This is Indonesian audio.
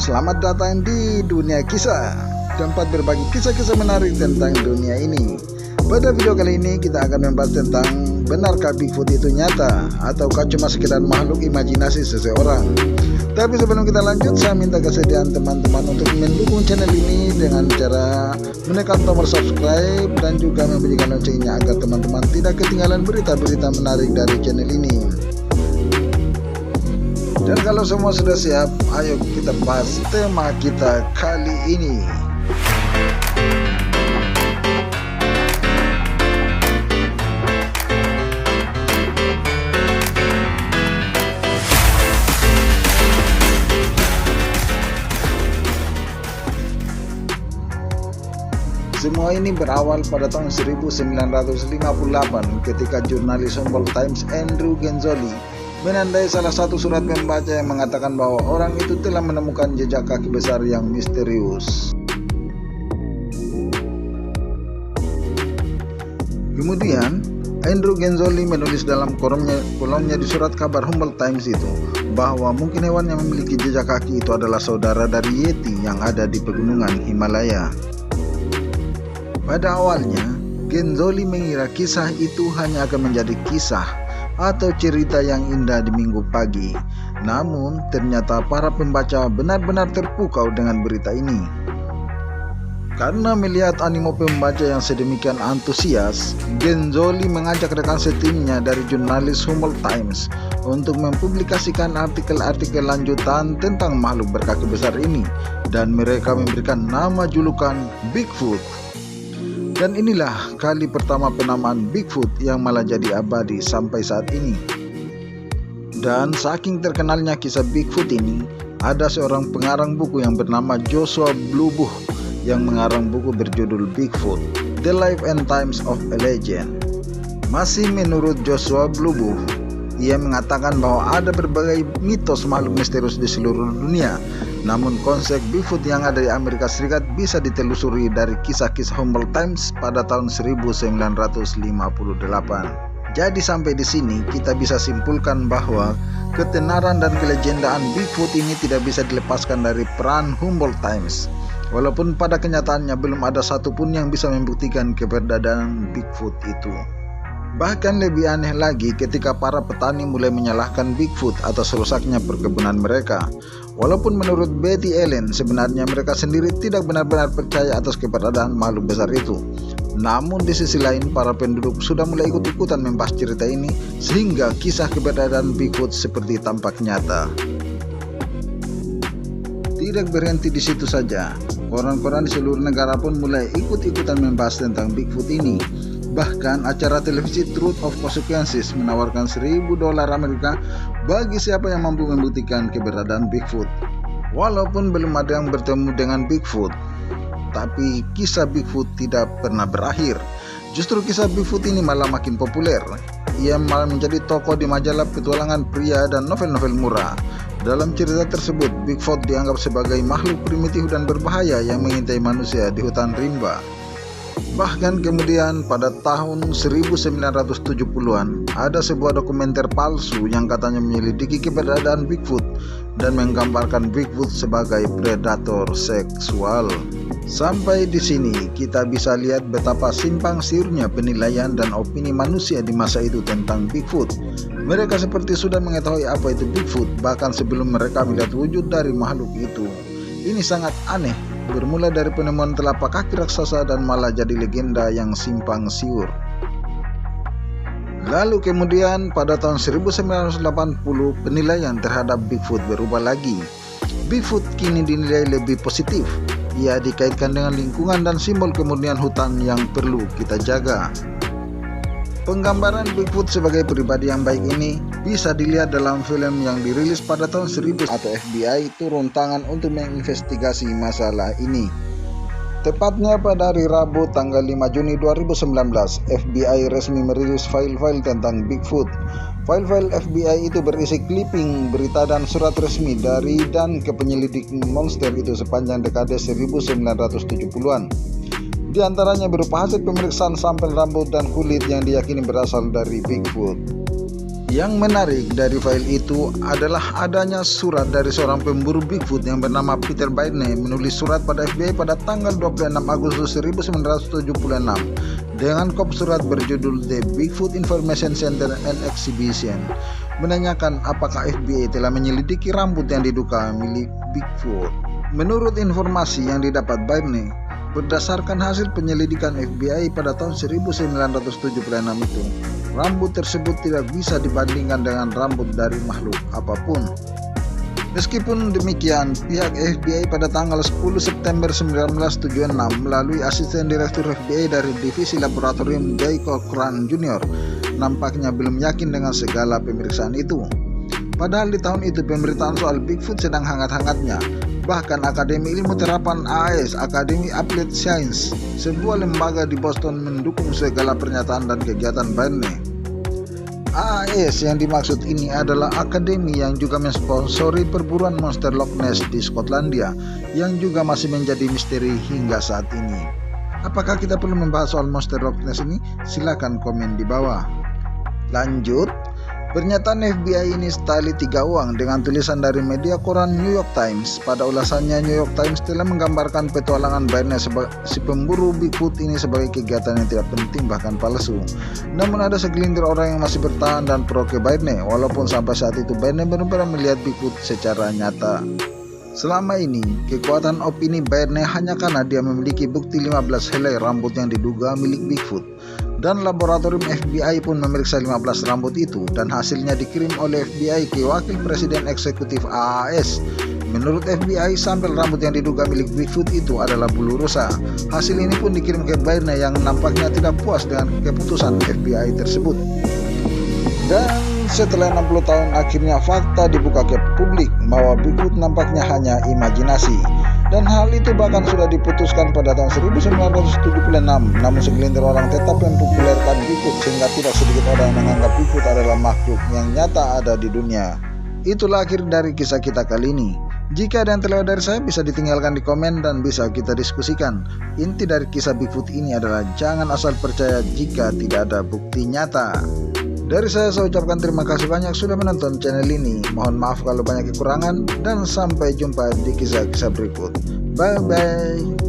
selamat datang di dunia kisah, tempat berbagi kisah-kisah menarik tentang dunia ini. Pada video kali ini kita akan membahas tentang benarkah Bigfoot itu nyata ataukah cuma sekedar makhluk imajinasi seseorang. Tapi sebelum kita lanjut, saya minta kesediaan teman-teman untuk mendukung channel ini dengan cara menekan tombol subscribe dan juga membunyikan loncengnya agar teman-teman tidak ketinggalan berita-berita menarik dari channel ini. Dan kalau semua sudah siap, ayo kita bahas tema kita kali ini. Semua ini berawal pada tahun 1958 ketika jurnalis Humboldt Times Andrew Genzoli menandai salah satu surat pembaca yang mengatakan bahwa orang itu telah menemukan jejak kaki besar yang misterius. Kemudian, Andrew Genzoli menulis dalam kolomnya di surat kabar Humboldt Times itu bahwa mungkin hewan yang memiliki jejak kaki itu adalah saudara dari Yeti yang ada di pegunungan Himalaya. Pada awalnya, Genzoli mengira kisah itu hanya akan menjadi kisah atau cerita yang indah di minggu pagi. Namun ternyata para pembaca benar-benar terpukau dengan berita ini. Karena melihat animo pembaca yang sedemikian antusias, Genzoli mengajak rekan setimnya dari jurnalis Humboldt Times untuk mempublikasikan artikel-artikel lanjutan tentang makhluk berkaki besar ini, dan mereka memberikan nama julukan Bigfoot. Dan inilah kali pertama penamaan Bigfoot yang malah jadi abadi sampai saat ini. Dan saking terkenalnya kisah Bigfoot ini, ada seorang pengarang buku yang bernama Joshua Bluebook yang mengarang buku berjudul Bigfoot, The Life and Times of a Legend. Masih menurut Joshua Bluebook, ia mengatakan bahwa ada berbagai mitos makhluk misterius di seluruh dunia. Namun konsep Bigfoot yang ada di Amerika Serikat bisa ditelusuri dari kisah-kisah Humboldt Times pada tahun 1958. Jadi sampai di sini kita bisa simpulkan bahwa ketenaran dan kelegendaan Bigfoot ini tidak bisa dilepaskan dari peran Humboldt Times. Walaupun pada kenyataannya belum ada satupun yang bisa membuktikan keberadaan Bigfoot itu. Bahkan lebih aneh lagi ketika para petani mulai menyalahkan Bigfoot atas rusaknya perkebunan mereka. Walaupun menurut Betty Allen sebenarnya mereka sendiri tidak benar-benar percaya atas keberadaan makhluk besar itu. Namun di sisi lain para penduduk sudah mulai ikut-ikutan membahas cerita ini sehingga kisah keberadaan Bigfoot seperti tampak nyata. Tidak berhenti di situ saja, koran-koran di seluruh negara pun mulai ikut-ikutan membahas tentang Bigfoot ini. Bahkan acara televisi Truth of Consequences menawarkan $1.000 Amerika bagi siapa yang mampu membuktikan keberadaan Bigfoot. Walaupun belum ada yang bertemu dengan Bigfoot, tapi kisah Bigfoot tidak pernah berakhir. Justru kisah Bigfoot ini malah makin populer. Ia malah menjadi tokoh di majalah petualangan pria dan novel-novel murah. Dalam cerita tersebut, Bigfoot dianggap sebagai makhluk primitif dan berbahaya yang mengintai manusia di hutan rimba. Bahkan kemudian pada tahun 1970-an ada sebuah dokumenter palsu yang katanya menyelidiki keberadaan Bigfoot dan menggambarkan Bigfoot sebagai predator seksual. Sampai di sini kita bisa lihat betapa simpang siurnya penilaian dan opini manusia di masa itu tentang Bigfoot. Mereka seperti sudah mengetahui apa itu Bigfoot bahkan sebelum mereka melihat wujud dari makhluk itu. Ini sangat aneh, bermula dari penemuan telapak kaki raksasa dan malah jadi legenda yang simpang siur. Lalu kemudian pada tahun 1980 penilaian terhadap Bigfoot berubah lagi. Bigfoot kini dinilai lebih positif. Ia dikaitkan dengan lingkungan dan simbol kemurnian hutan yang perlu kita jaga. Penggambaran Bigfoot sebagai pribadi yang baik ini bisa dilihat dalam film yang dirilis pada tahun 1000 atau FBI turun tangan untuk menginvestigasi masalah ini. Tepatnya pada hari Rabu tanggal 5 Juni 2019, FBI resmi merilis file-file tentang Bigfoot. File-file FBI itu berisi clipping, berita dan surat resmi dari dan ke penyelidik monster itu sepanjang dekade 1970-an. Di antaranya berupa hasil pemeriksaan sampel rambut dan kulit yang diyakini berasal dari Bigfoot. Yang menarik dari file itu adalah adanya surat dari seorang pemburu Bigfoot yang bernama Peter Bairney menulis surat pada FBI pada tanggal 26 Agustus 1976 dengan kop surat berjudul The Bigfoot Information Center and Exhibition, menanyakan apakah FBI telah menyelidiki rambut yang diduga milik Bigfoot. Menurut informasi yang didapat Bairney, berdasarkan hasil penyelidikan FBI pada tahun 1976 itu, rambut tersebut tidak bisa dibandingkan dengan rambut dari makhluk apapun. Meskipun demikian, pihak FBI pada tanggal 10 September 1976 melalui asisten direktur FBI dari divisi laboratorium J. Cochran Jr. nampaknya belum yakin dengan segala pemeriksaan itu. Padahal di tahun itu pemberitaan soal Bigfoot sedang hangat-hangatnya. Bahkan Akademi Ilmu Terapan AAS, Academy Applied Science, sebuah lembaga di Boston, mendukung segala pernyataan dan kegiatan Bairney. AAS yang dimaksud ini adalah akademi yang juga mensponsori perburuan monster Loch Ness di Skotlandia, yang juga masih menjadi misteri hingga saat ini. Apakah kita perlu membahas soal monster Loch Ness ini? Silakan komen di bawah. Lanjut, pernyataan FBI ini setali 3 uang dengan tulisan dari media koran New York Times. Pada ulasannya, New York Times telah menggambarkan petualangan Bairney si pemburu Bigfoot ini sebagai kegiatan yang tidak penting bahkan palsu. Namun ada segelintir orang yang masih bertahan dan pro ke Bairney, walaupun sampai saat itu Bairney belum pernah melihat Bigfoot secara nyata. Selama ini, kekuatan opini Bairney hanya karena dia memiliki bukti 15 helai rambut yang diduga milik Bigfoot. Dan laboratorium FBI pun memeriksa 15 rambut itu dan hasilnya dikirim oleh FBI ke Wakil Presiden Eksekutif AAS. Menurut FBI, sampel rambut yang diduga milik Bigfoot itu adalah bulu rusa. Hasil ini pun dikirim ke Bairney yang nampaknya tidak puas dengan keputusan FBI tersebut. Dan setelah 60 tahun akhirnya fakta dibuka ke publik bahwa Bigfoot nampaknya hanya imajinasi. Dan hal itu bahkan sudah diputuskan pada tahun 1976, namun segelintir orang tetap mempopulerkan Bigfoot sehingga tidak sedikit orang yang menganggap Bigfoot adalah makhluk yang nyata ada di dunia. Itulah akhir dari kisah kita kali ini. Jika ada yang terlewat dari saya, bisa ditinggalkan di komen dan bisa kita diskusikan. Inti dari kisah Bigfoot ini adalah jangan asal percaya jika tidak ada bukti nyata. Dari saya ucapkan terima kasih banyak sudah menonton channel ini. Mohon maaf kalau banyak kekurangan dan sampai jumpa di kisah-kisah berikut. Bye bye.